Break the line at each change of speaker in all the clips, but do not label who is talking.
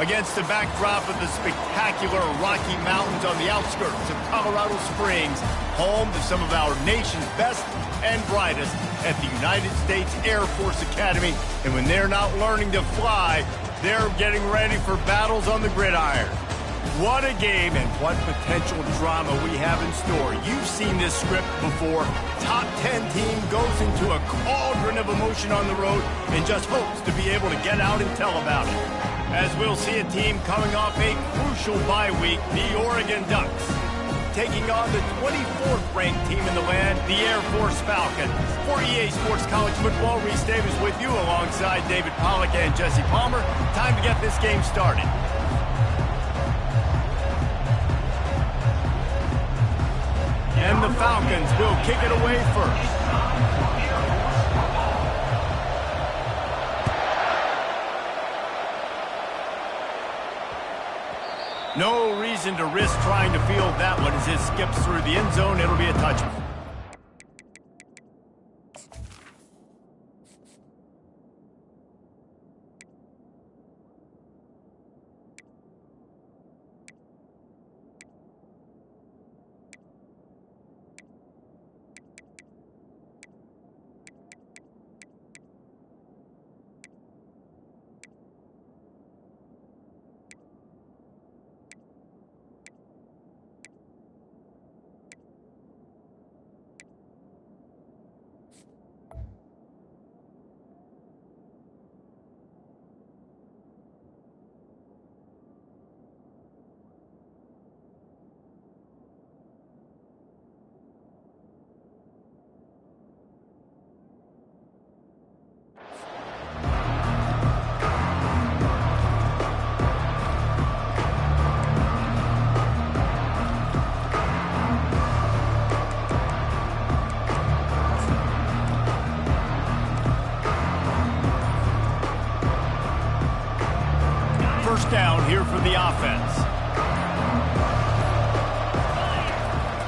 Against the backdrop of the spectacular Rocky Mountains on the outskirts of Colorado Springs, home to some of our nation's best and brightest at the United States Air Force Academy. And when they're not learning to fly, they're getting ready for battles on the gridiron. What a game and what potential drama we have in store. You've seen this script before. Top 10 team goes into a cauldron of emotion on the road and just hopes to be able to get out and tell about it. As we'll see a team coming off a crucial bye week, the Oregon Ducks, taking on the 24th ranked team in the land, the Air Force Falcons. For EA Sports College Football, Reese Davis with you alongside David Pollack and Jesse Palmer. Time to get this game started. And the Falcons will kick it away first. No reason to risk trying to field that one as it skips through the end zone. It'll be a touchback. Down here for the offense.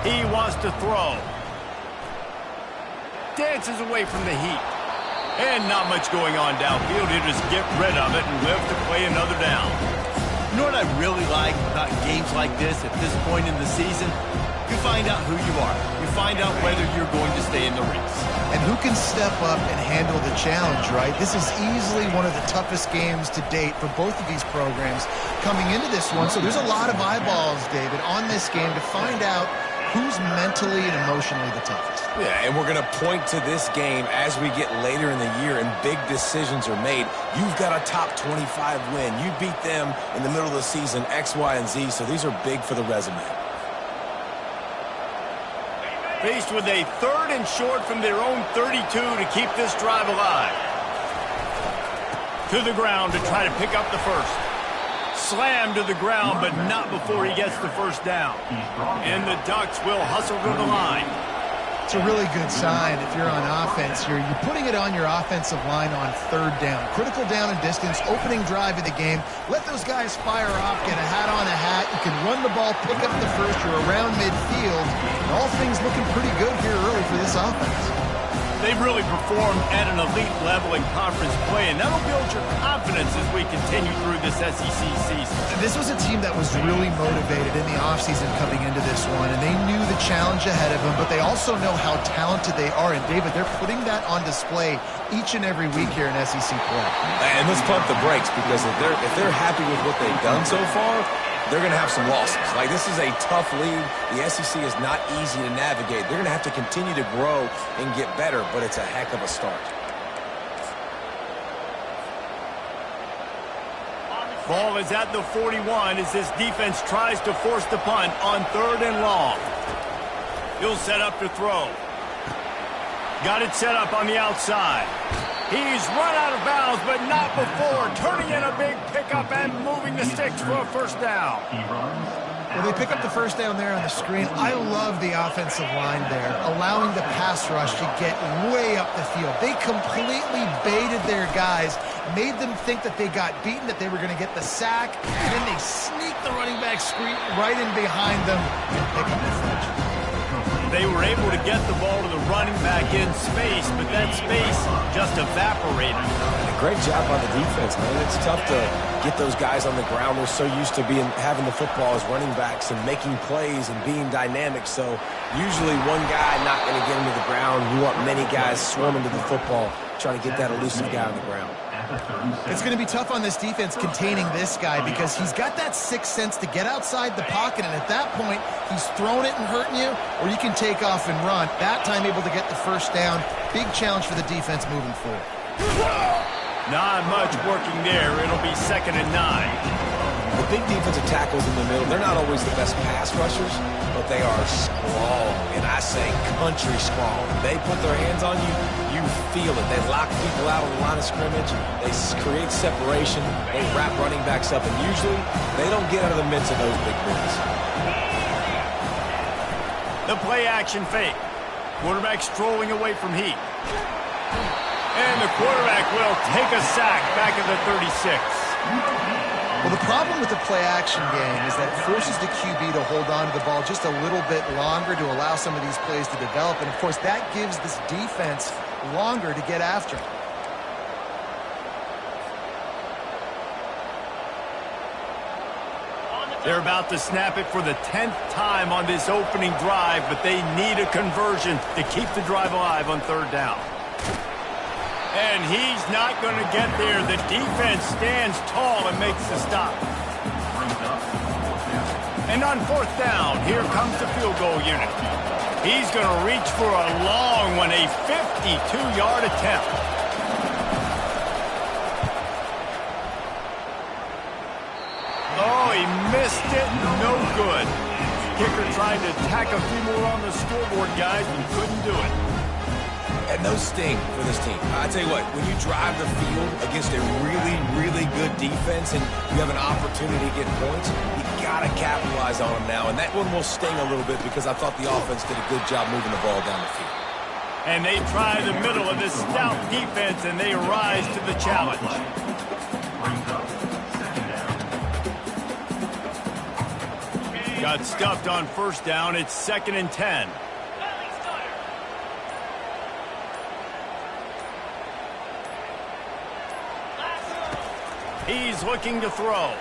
He wants to throw. Dances away from the heat. And not much going on downfield. He'll just get rid of it and live to play another down.
You know what I really like about games like this at this point in the season? You find out who you are. You find out whether you're going to stay in the race.
And who can step up and handle the challenge, right? This is easily one of the toughest games to date for both of these programs coming into this one. So there's a lot of eyeballs, David, on this game to find out who's mentally and emotionally the toughest.
Yeah, and we're going to point to this game as we get later in the year and big decisions are made. You've got a top 25 win. You beat them in the middle of the season, X, Y, and Z, so these are big for the resume.
Faced with a 3rd and short from their own 32 to keep this drive alive. To the ground to try to pick up the first. Slammed to the ground, but not before he gets the first down. And the Ducks will hustle to the line.
It's a really good sign if you're on offense. You're putting it on your offensive line on 3rd down. Critical down and distance, opening drive of the game. Let those guys fire off, get a hat on a hat. You can run the ball, pick up the first. You're around midfield. And all things looking pretty good here early for this offense.
They've really performed at an elite level in conference play, and that'll build your confidence as we continue through this SEC season.
This was a team that was really motivated in the offseason coming into this one, and they knew the challenge ahead of them, but they also know how talented they are. And, David, they're putting that on display each and every week here in SEC play.
And let's pump the brakes, because if they're happy with what they've done so far, they're going to have some losses. Like, this is a tough league. The SEC is not easy to navigate. They're going to have to continue to grow and get better, but it's a heck of a start.
Ball is at the 41 as this defense tries to force the punt on 3rd and long. He'll set up to throw. Got it set up on the outside. He's run out of bounds, but not before turning in a big pickup and moving the sticks for a first down.
Well, they pick up the first down there on the screen. I love the offensive line there, allowing the pass rush to get way up the field. They completely baited their guys, made them think that they got beaten, that they were going to get the sack, and then they sneak the running back screen right in behind them and pick up the fetch.
They were able to get the ball to the running back in space, but that space just evaporated.
A great job on the defense, man. It's tough to get those guys on the ground. They're so used to having the football as running backs and making plays and being dynamic. So usually one guy not going to get him to the ground. You want many guys swarming to the football, trying to get that elusive guy on the ground.
It's going to be tough on this defense containing this guy because he's got that sixth sense to get outside the pocket, and at that point, he's throwing it and hurting you, or you can take off and run. That time able to get the first down. Big challenge for the defense moving forward.
Not much working there. It'll be 2nd and 9.
The big defensive tackles in the middle, they're not always the best pass rushers, but they are strong, and I say country strong. They put their hands on you, you feel it. They lock people out on the line of scrimmage. They create separation. They wrap running backs up, and usually they don't get out of the midst of those big boys.
The play-action fake. Quarterback strolling away from Heat. And the quarterback will take a sack back at the 36.
Well, the problem with the play-action game is that it forces the QB to hold on to the ball just a little bit longer to allow some of these plays to develop. And, of course, that gives this defense longer to get after.
They're about to snap it for the 10th time on this opening drive, but they need a conversion to keep the drive alive on 3rd down. And he's not going to get there. The defense stands tall and makes the stop. And on 4th down, here comes the field goal unit. He's going to reach for a long one, a 52-yard attempt. Oh, he missed it. No good. Kicker tried to tack a few more on the scoreboard, guys, but couldn't do it.
And those sting for this team. I tell you what, when you drive the field against a really, really good defense and you have an opportunity to get points, you got to capitalize on them now. And that one will sting a little bit because I thought the offense did a good job moving the ball down the field.
And they try the middle of this stout defense, and they rise to the challenge. Got stuffed on 1st down. It's 2nd and 10. He's looking to throw.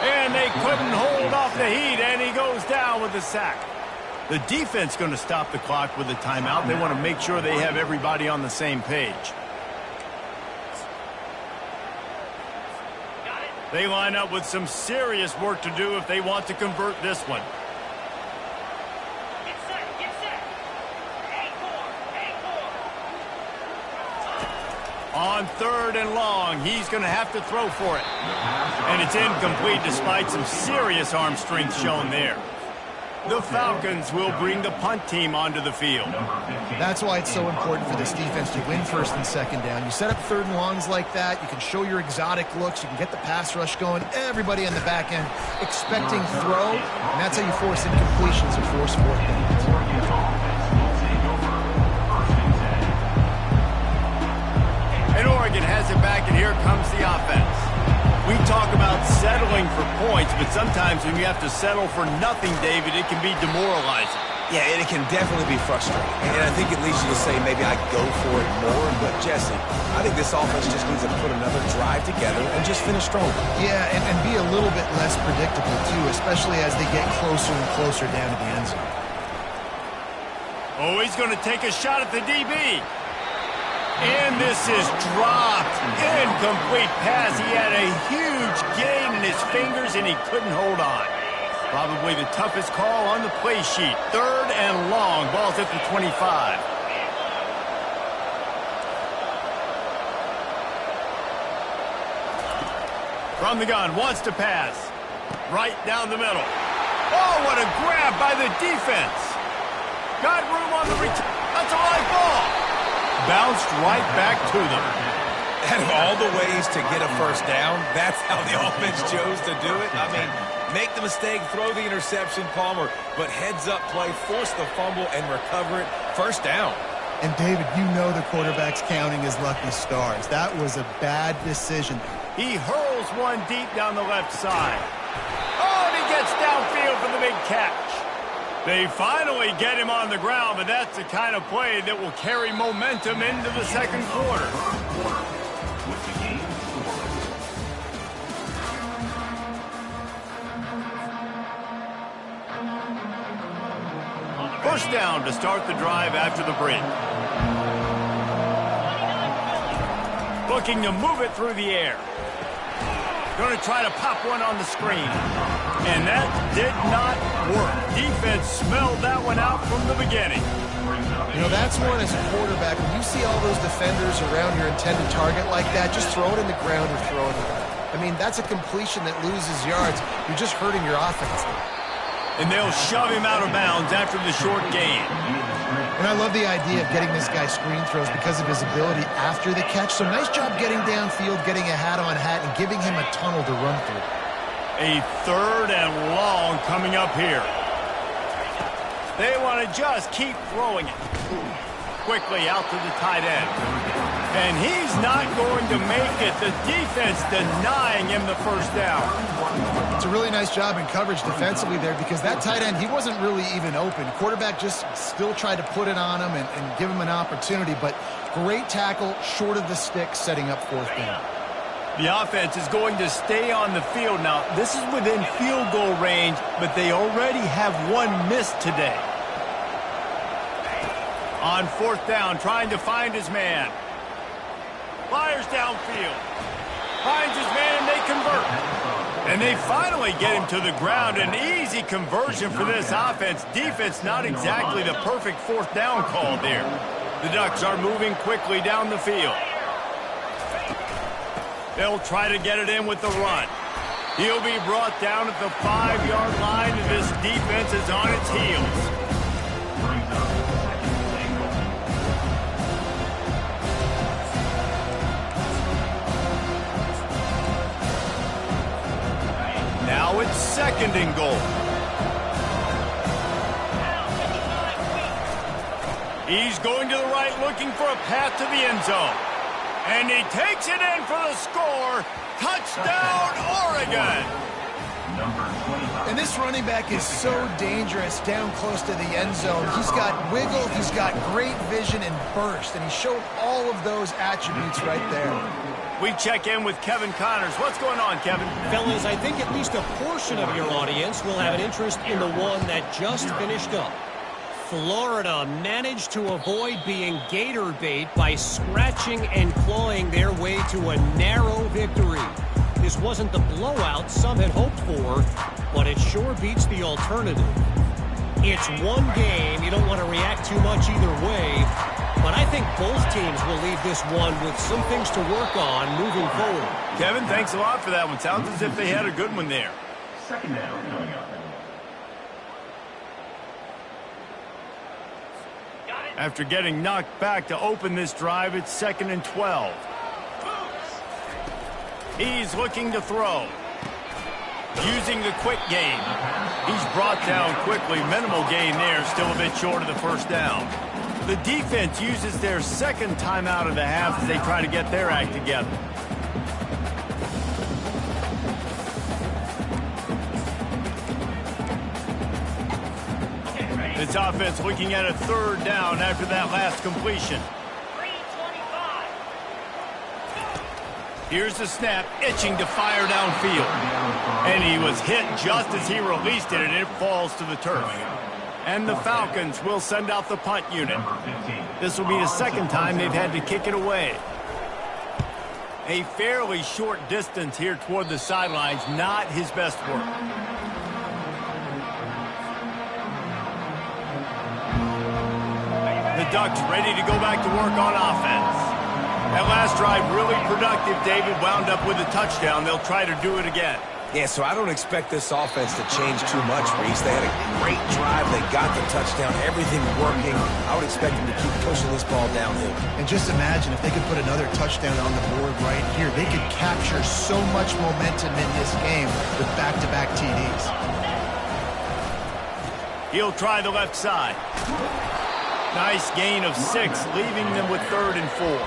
And they couldn't hold off the Heat, and he goes down with the sack. The defense going to stop the clock with a timeout. They want to make sure they have everybody on the same page. They line up with some serious work to do if they want to convert this one. On 3rd and long, he's going to have to throw for it. And it's incomplete despite some serious arm strength shown there. The Falcons will bring the punt team onto the field.
That's why it's so important for this defense to win 1st and 2nd down. You set up 3rd and longs like that. You can show your exotic looks. You can get the pass rush going. Everybody on the back end expecting throw. And that's how you force incompletions or force 4th downs.
And Oregon has it back, and here comes the offense. We talk about settling for points, but sometimes when you have to settle for nothing, David, it can be demoralizing.
Yeah, and it can definitely be frustrating. And I think it leads you to say maybe I go for it more. But, Jesse, I think this offense just needs to put another drive together and just finish strong.
Yeah, and be a little bit less predictable, too, especially as they get closer and closer down to the end zone.
Oh, he's going to take a shot at the DB. And this is dropped. Incomplete pass. He had a huge gain in his fingers, and he couldn't hold on. Probably the toughest call on the play sheet. 3rd and long. Ball's at the 25. From the gun, wants to pass. Right down the middle. Oh, what a grab by the defense. Got room on the return. That's a live ball. Bounced right back to them.
Out of all the ways to get a 1st down, that's how the offense chose to do it. I mean, make the mistake, throw the interception, Palmer, but heads-up play, force the fumble, and recover it. 1st down.
And, David, you know the quarterback's counting his lucky stars. That was a bad decision.
He hurls one deep down the left side. Oh, and he gets downfield for the big catch. They finally get him on the ground, but that's the kind of play that will carry momentum into the second quarter. First down to start the drive after the break. Looking to move it through the air. Going to try to pop one on the screen. And that did not work. Defense smelled that one out from the beginning.
You know, that's one as a quarterback. When you see all those defenders around your intended target like that, just throw it in the ground or throw it in. I mean, that's a completion that loses yards. You're just hurting your offense.
And they'll shove him out of bounds after the short gain.
And I love the idea of getting this guy screen throws because of his ability after the catch. So nice job getting downfield, getting a hat-on-hat, and giving him a tunnel to run through.
A third and long coming up here. They want to just keep throwing it. Quickly out to the tight end. And he's not going to make it. The defense denying him the first down.
It's a really nice job in coverage defensively there because that tight end, he wasn't really even open. Quarterback just still tried to put it on him and give him an opportunity, but great tackle short of the stick setting up fourth down.
The offense is going to stay on the field now. This is within field goal range, but they already have one missed today. On fourth down, trying to find his man. Fires downfield. Finds his man, and they convert. And they finally get him to the ground. An easy conversion for this offense. Defense not exactly the perfect fourth down call there. The Ducks are moving quickly down the field. They'll try to get it in with the run. He'll be brought down at the 5-yard line, and this defense is on its heels. Now it's second and goal. He's going to the right, looking for a path to the end zone. And he takes it in for the score. Touchdown, Oregon!
And this running back is so dangerous down close to the end zone. He's got wiggle, he's got great vision and burst, and he showed all of those attributes right there.
We check in with Kevin Connors. What's going on, Kevin?
Fellas, I think at least a portion of your audience will have an interest in the one that just finished up. Florida managed to avoid being gator bait by scratching and clawing their way to a narrow victory. This wasn't the blowout some had hoped for, but it sure beats the alternative. It's one game. You don't want to react too much either way, but I think both teams will leave this one with some things to work on moving forward.
Kevin, thanks a lot for that one. Sounds as if they had a good one there.
Second down coming up.
After getting knocked back to open this drive, it's 2nd and 12. He's looking to throw. Using the quick game. He's brought down quickly. Minimal gain there, still a bit short of the first down. The defense uses their second timeout of the half as they try to get their act together. This offense looking at a third down after that last completion.
3:25.
Here's the snap, itching to fire downfield. And he was hit just as he released it, and it falls to the turf. And the Falcons will send out the punt unit. This will be the second time they've had to kick it away. A fairly short distance here toward the sidelines, not his best work. The Ducks ready to go back to work on offense. That last drive really productive. David wound up with a touchdown. They'll try to do it again.
Yeah, so I don't expect this offense to change too much, Reese. They had a great drive. They got the touchdown. Everything working. I would expect them to keep pushing this ball downhill.
And just imagine if they could put another touchdown on the board right here. They could capture so much momentum in this game with back-to-back TDs.
He'll try the left side. Nice gain of 6, leaving them with 3rd and 4.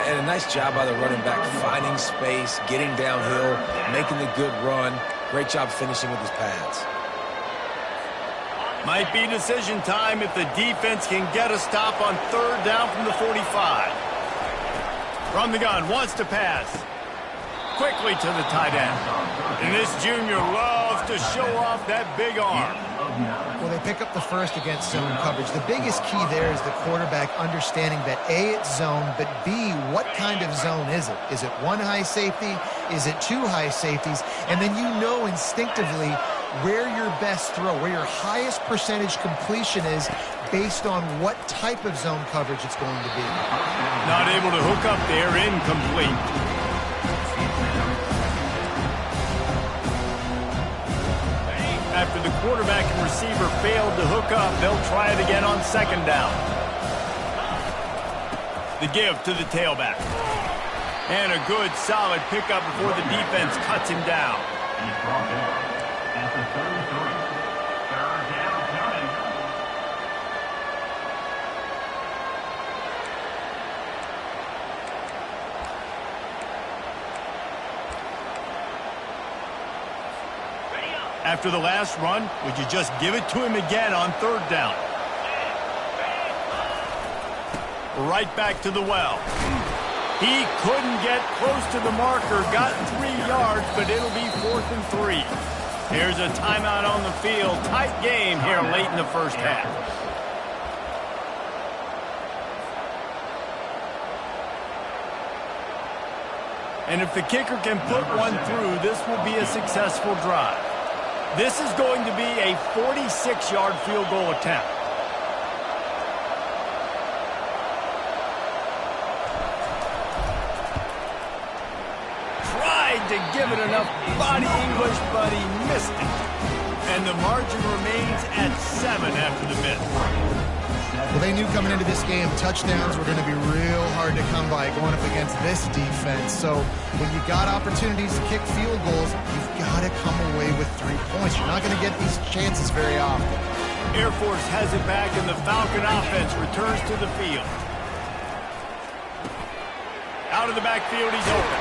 And a nice job by the running back, finding space, getting downhill, making the good run. Great job finishing with his pads.
Might be decision time if the defense can get a stop on third down from the 45. From the gun, wants to pass. Quickly to the tight end. And this junior loves to show off that big arm.
Well, they pick up the first against zone coverage. The biggest key there is the quarterback understanding that A, it's zone, but B, what kind of zone is it? Is it one high safety? Is it two high safeties? And then you know instinctively where your best throw, where your highest percentage completion is based on what type of zone coverage it's going to be.
Not able to hook up there, incomplete. After the quarterback and receiver failed to hook up, they'll try it again on second down. The give to the tailback. And a good, solid pickup before the defense cuts him down.
He's brought down at the 33. Third down coming.
After the last run, would you just give it to him again on third down? Right back to the well. He couldn't get close to the marker, got 3 yards, but it'll be 4th and 3. Here's a timeout on the field. Tight game here late in the first half. And if the kicker can put one through, this will be a successful drive. This is going to be a 46-yard field goal attempt. Tried to give it enough body English, but he missed it. And the margin remains at 7 after the miss.
Well, they knew coming into this game touchdowns were going to be real hard to come by going up against this defense. So when you've got opportunities to kick field goals, you've got to come away with 3 points. You're not going to get these chances very often.
Air Force has it back, and the Falcon offense returns to the field. Out of the backfield, he's open.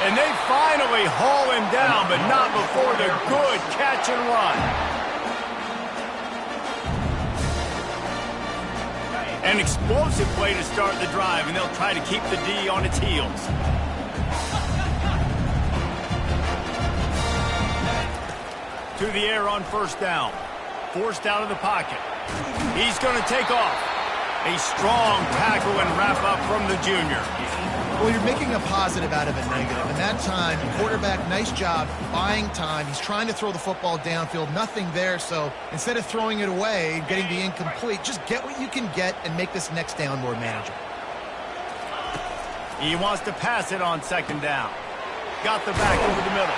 And they finally haul him down, but not before the good catch and run. An explosive play to start the drive, and they'll try to keep the D on its heels. To the air on first down. Forced out of the pocket. He's going to take off. A strong tackle and wrap up from the junior.
Well, you're making a positive out of a negative. And that time, the quarterback, nice job buying time. He's trying to throw the football downfield. Nothing there. So instead of throwing it away, getting the incomplete, just get what you can get and make this next down more manageable.
He wants to pass it on second down. Got the back over the middle.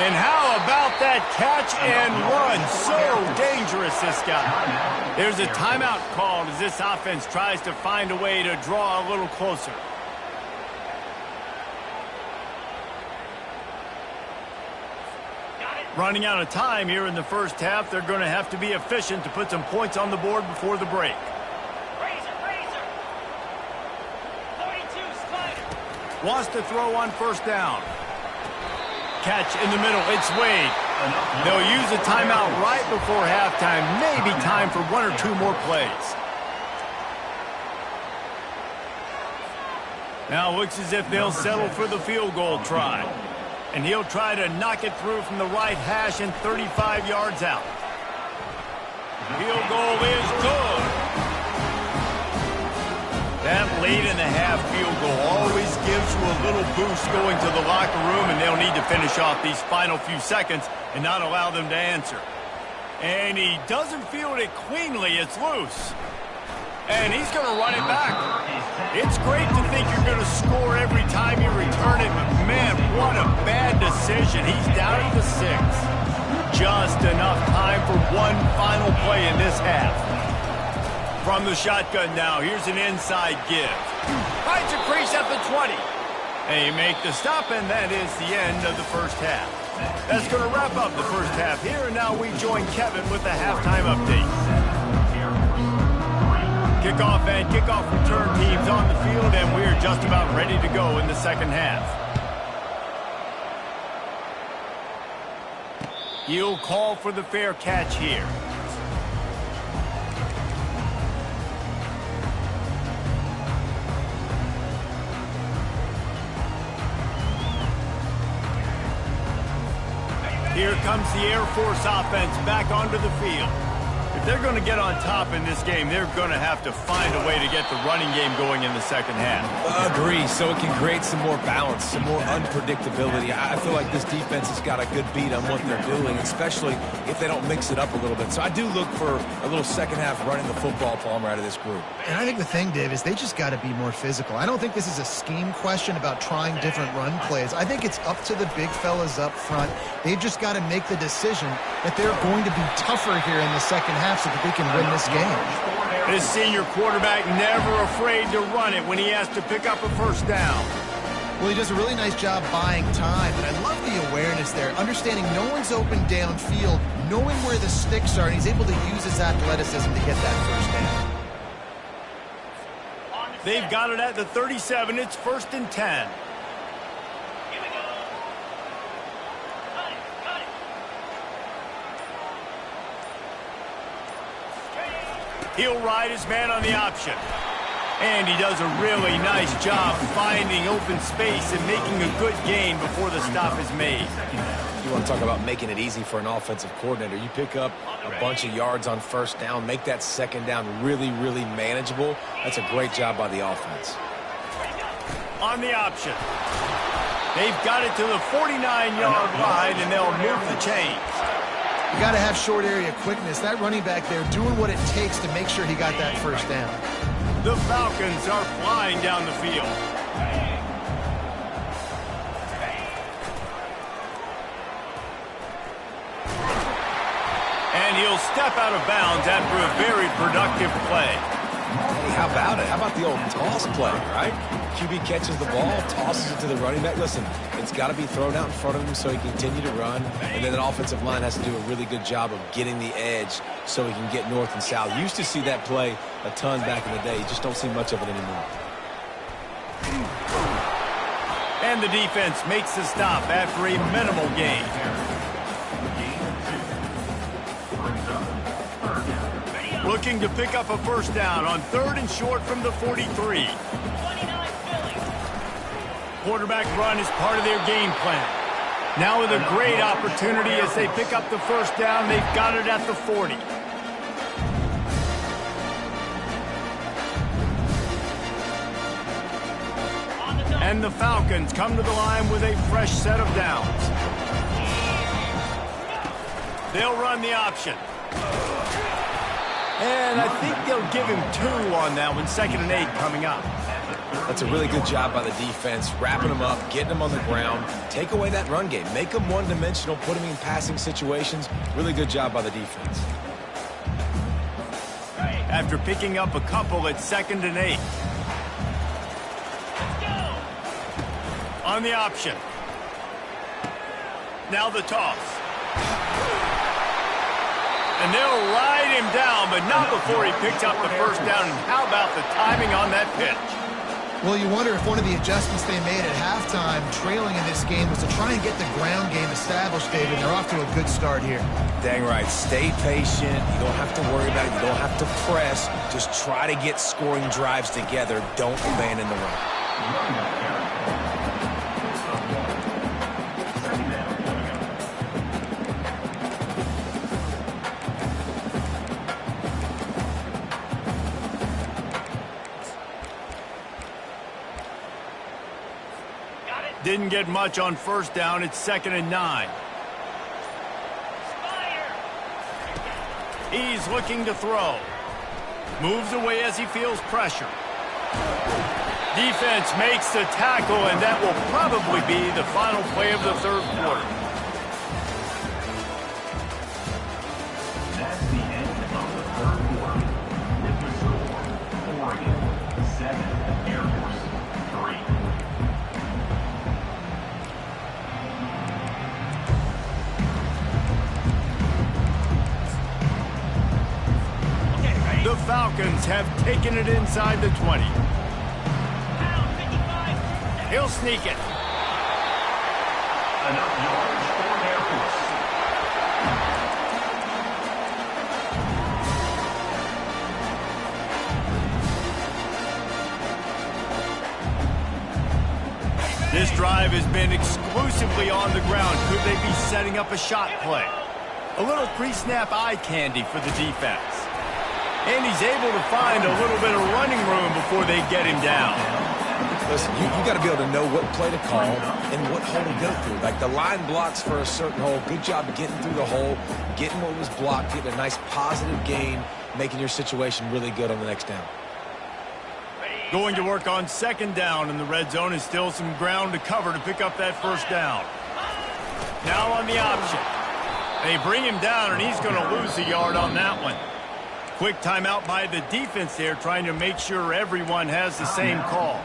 And how about that catch and run? So dangerous, this guy. There's a timeout called as this offense tries to find a way to draw a little closer. Running out of time here in the first half, they're going to have to be efficient to put some points on the board before the break.
Razor. 42 Slider.
Wants to throw on first down. Catch in the middle. It's Wade. They'll use a timeout right before halftime. Maybe time for 1 or 2 more plays. Now looks as if they'll settle for the field goal try. And he'll try to knock it through from the right hash and 35 yards out. Field goal is good. That late in the half field goal always gives you a little boost going to the locker room, and they'll need to finish off these final few seconds and not allow them to answer. And he doesn't field it cleanly. It's loose. And he's going to run it back. It's great to think you're going to score every time you return it, but man, what a bad decision. He's down at the 6. Just enough time for one final play in this half. From the shotgun now, here's an inside give. Finds a crease at the 20. They make the stop, and that is the end of the first half. That's going to wrap up the first half here, and now we join Kevin with the halftime update. Kickoff and kickoff return teams on the field, and we're just about ready to go in the second half. He'll call for the fair catch here. Here comes the Air Force offense back onto the field. If they're going to get on top in this game, they're going to have to find a way to get the running game going in the second half.
Agree, so it can create some more balance, some more unpredictability. I feel like this defense has got a good beat on what they're doing, especially if they don't mix it up a little bit. So I do look for a little second half running the football, Palmer, out of this group.
And I think the thing, Dave, is they just got to be more physical. I don't think this is a scheme question about trying different run plays. I think it's up to the big fellas up front. They've just got to make the decision that they're going to be tougher here in the second half so that they can win this game.
This senior quarterback never afraid to run it when he has to pick up a first down.
Well, he does a really nice job buying time, and I love the awareness there, understanding no one's open downfield, knowing where the sticks are, and he's able to use his athleticism to get that first down.
They've got it at the 37. It's 1st and 10. He'll ride his man on the option. And he does a really nice job finding open space and making a good gain before the stop is made.
You want to talk about making it easy for an offensive coordinator. You pick up a bunch of yards on first down, make that second down really, really manageable. That's a great job by the offense.
On the option. They've got it to the 49-yard line, and they'll move the chains.
You got to have short area quickness. That running back there doing what it takes to make sure he got that first down.
The Falcons are flying down the field. And he'll step out of bounds after a very productive play.
Hey, how about it? How about the old toss play, right? QB catches the ball, tosses it to the running back. Listen, it's got to be thrown out in front of him so he can continue to run. And then an offensive line has to do a really good job of getting the edge so he can get north and south. Used to see that play a ton back in the day. You just don't see much of it anymore.
And the defense makes the stop after a minimal gain. Looking to pick up a first down on 3rd and short from the 43. Quarterback run is part of their game plan. Now with a great opportunity as they pick up the first down, they've got it at the 40. And the Falcons come to the line with a fresh set of downs. They'll run the option. And I think they'll give him 2 on that one, 2nd and 8 coming up.
That's a really good job by the defense, wrapping them up, getting them on the ground. Take away that run game. Make them one-dimensional, put them in passing situations. Really good job by the defense.
After picking up a couple at 2nd and 8. On the option. Now the toss. And they'll ride him down, but not before he picks up the first down. And how about the timing on that pitch?
Well, you wonder if one of the adjustments they made at halftime, trailing in this game, was to try and get the ground game established, David. They're off to a good start here.
Dang right. Stay patient. You don't have to worry about it. You don't have to press. Just try to get scoring drives together. Don't abandon the run.
Didn't get much on first down. It's 2nd and 9. He's looking to throw. Moves away as he feels pressure. Defense makes the tackle, and that will probably be the final play of the 3rd quarter.
That's the end of the 3rd quarter. With the score, Oregon 7, Air Force 3.
The Falcons have taken it inside the 20. He'll sneak it.
Enough yards for Air Force.
This drive has been exclusively on the ground. Could they be setting up a shot play? A little pre-snap eye candy for the defense. And he's able to find a little bit of running room before they get him down.
Listen, you got to be able to know what play to call and what hole to go through. Like the line blocks for a certain hole. Good job getting through the hole, getting what was blocked, getting a nice positive gain, making your situation really good on the next down.
Going to work on second down in the red zone is still some ground to cover to pick up that first down. Now on the option. They bring him down, and he's going to lose a yard on that one. Quick timeout by the defense there, trying to make sure everyone has the same call.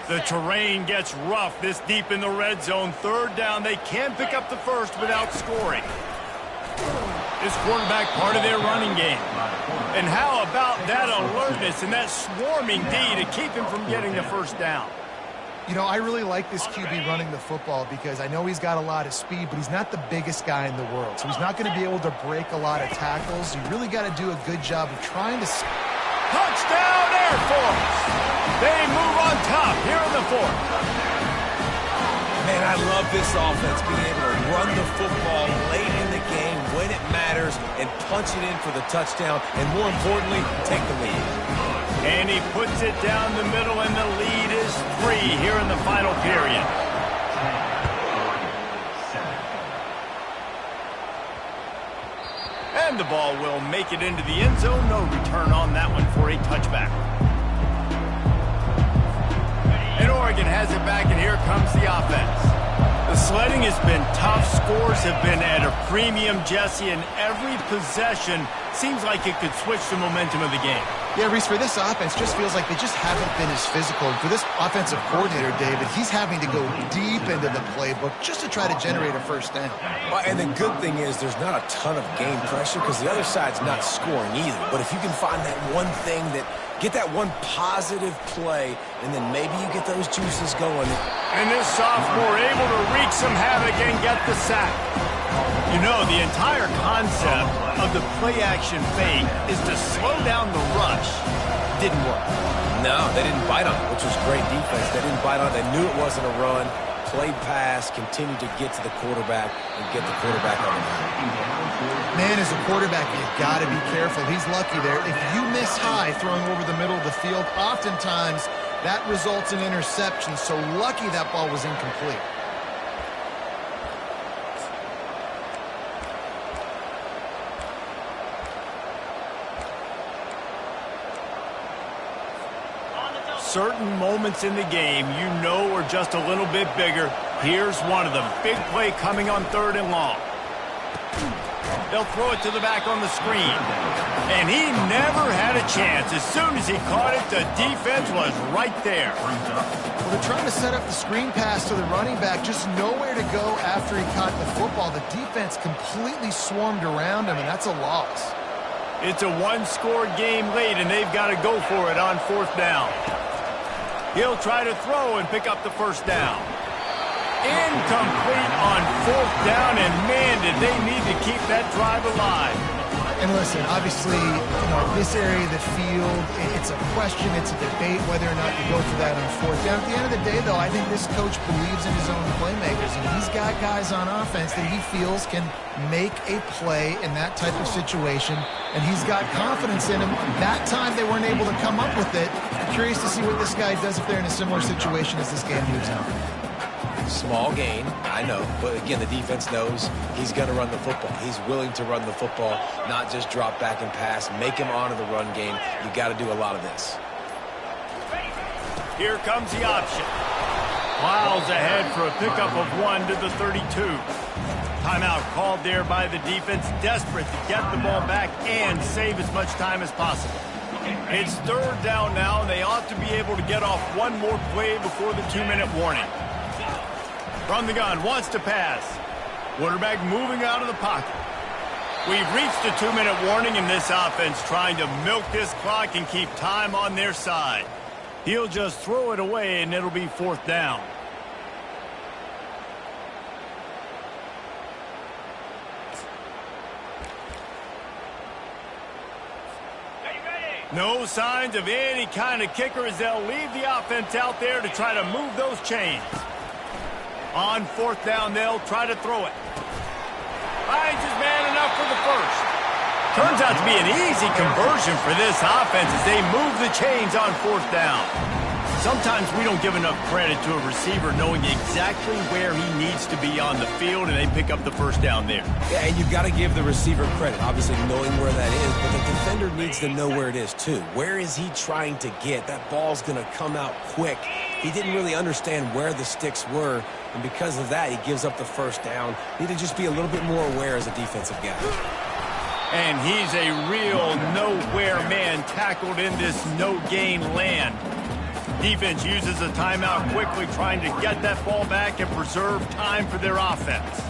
The terrain gets rough this deep in the red zone. Third down, they can pick up the first without scoring. This quarterback part of their running game. And how about that alertness and that swarming D to keep him from getting the first down?
You know, I really like this QB running the football because I know he's got a lot of speed, but he's not the biggest guy in the world. So he's not going to be able to break a lot of tackles. You really got to do a good job of trying to...
Touchdown, Air Force! They move on top here in the fourth.
Man, I love this offense being able to run the football late in the game when it matters and punch it in for the touchdown and, more importantly, take the lead.
And he puts it down the middle, and the lead is 3 here in the final period. And the ball will make it into the end zone. No return on that one for a touchback. And Oregon has it back, and here comes the offense. The sledding has been tough. Scores have been at a premium, Jesse, and every possession seems like it could switch the momentum of the game.
Yeah, Reese, for this offense, just feels like they just haven't been as physical. And for this offensive coordinator, David, he's having to go deep into the playbook just to try to generate a first down.
Well, and the good thing is there's not a ton of game pressure because the other side's not scoring either. But if you can find that one thing that, get that one positive play, and then maybe you get those juices going.
And this sophomore able to wreak some havoc and get the sack. You know, the entire concept of the play-action fake is to slow down the rush. Didn't work.
No, they didn't bite on it, which was great defense. They didn't bite on it. They knew it wasn't a run. Played pass, continued to get to the quarterback and get the quarterback on the ground.
Man, as a quarterback, you got to be careful. He's lucky there. If you miss high throwing over the middle of the field, oftentimes that results in interception. So lucky that ball was incomplete.
Certain moments in the game you know are just a little bit bigger. Here's one of them. Big play coming on 3rd and long. They'll throw it to the back on the screen. And he never had a chance. As soon as he caught it, the defense was right there.
Well, they're trying to set up the screen pass to the running back, just nowhere to go after he caught the football. The defense completely swarmed around him, and that's a loss.
It's a one-score game late, and they've got to go for it on 4th down. He'll try to throw and pick up the first down. Incomplete on 4th down, and man, did they need to keep that drive alive.
And listen, obviously, you know, this area of the field, it's a question, it's a debate whether or not you go for that on 4th down. At the end of the day, though, I think this coach believes in his own playmakers, and he's got guys on offense that he feels can make a play in that type of situation, and he's got confidence in him. That time they weren't able to come up with it. Curious to see what this guy does if they're in a similar situation as this game moves on.
Small gain, I know, but again, the defense knows he's going to run the football. He's willing to run the football, not just drop back and pass, make him honor the run game. You got to do a lot of this.
Here comes the option. Miles ahead for a pickup of 1 to the 32. Timeout called there by the defense, desperate to get the ball back and save as much time as possible. It's 3rd down now, and they ought to be able to get off one more play before the 2-minute warning. From the gun, wants to pass. Quarterback moving out of the pocket. We've reached the 2-minute warning in this offense, trying to milk this clock and keep time on their side. He'll just throw it away, and it'll be 4th down. No signs of any kind of kicker as they'll leave the offense out there to try to move those chains. On fourth down, they'll try to throw it. Finds his man enough for the first. Turns out to be an easy conversion for this offense as they move the chains on fourth down. Sometimes we don't give enough credit to a receiver knowing exactly where he needs to be on the field, and they pick up the first down there.
Yeah, and you've got to give the receiver credit, obviously knowing where that is, but the defender needs to know where it is too. Where is he trying to get? That ball's going to come out quick. He didn't really understand where the sticks were, and because of that, he gives up the first down. Need to just be a little bit more aware as a defensive guy.
And he's a real nowhere man tackled in this no-gain land. Defense uses a timeout quickly, trying to get that ball back and preserve time for their offense.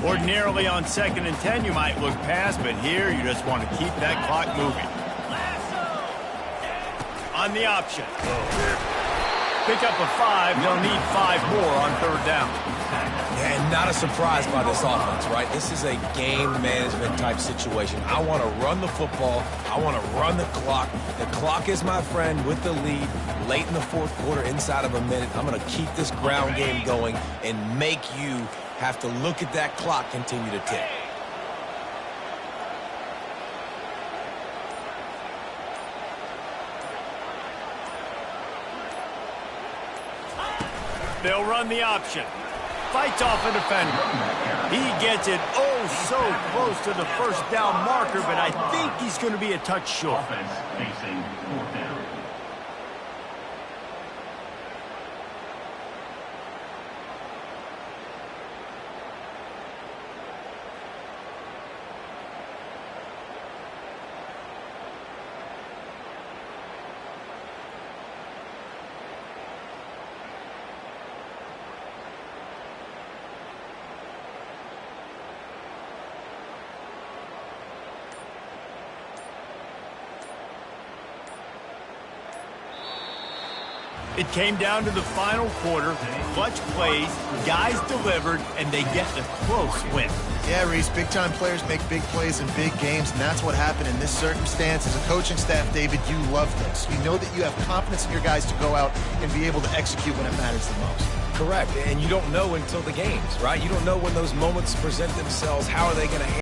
Ordinarily on 2nd and 10, you might look past, but here you just want to keep that clock moving. On the option. Pick up a 5. They'll need 5 more on 3rd down.
And not a surprise by this offense, right? This is a game management type situation. I want to run the football. I want to run the clock. The clock is my friend with the lead late in the 4th quarter, inside of a minute. I'm going to keep this ground game going and make you have to look at that clock continue to tick.
They'll run the option. Fights off a defender. He gets it so close to the first down marker, but I think he's going to be a touch short.
Offense facing 4th down.
It came down to the final quarter. Clutch plays, guys delivered, and they get the close win.
Yeah, Reese, big-time players make big plays in big games, and that's what happened in this circumstance. As a coaching staff, David, you love this. You know that you have confidence in your guys to go out and be able to execute when it matters the most.
Correct, and you don't know until the games, right? You don't know when those moments present themselves. How are they going to handle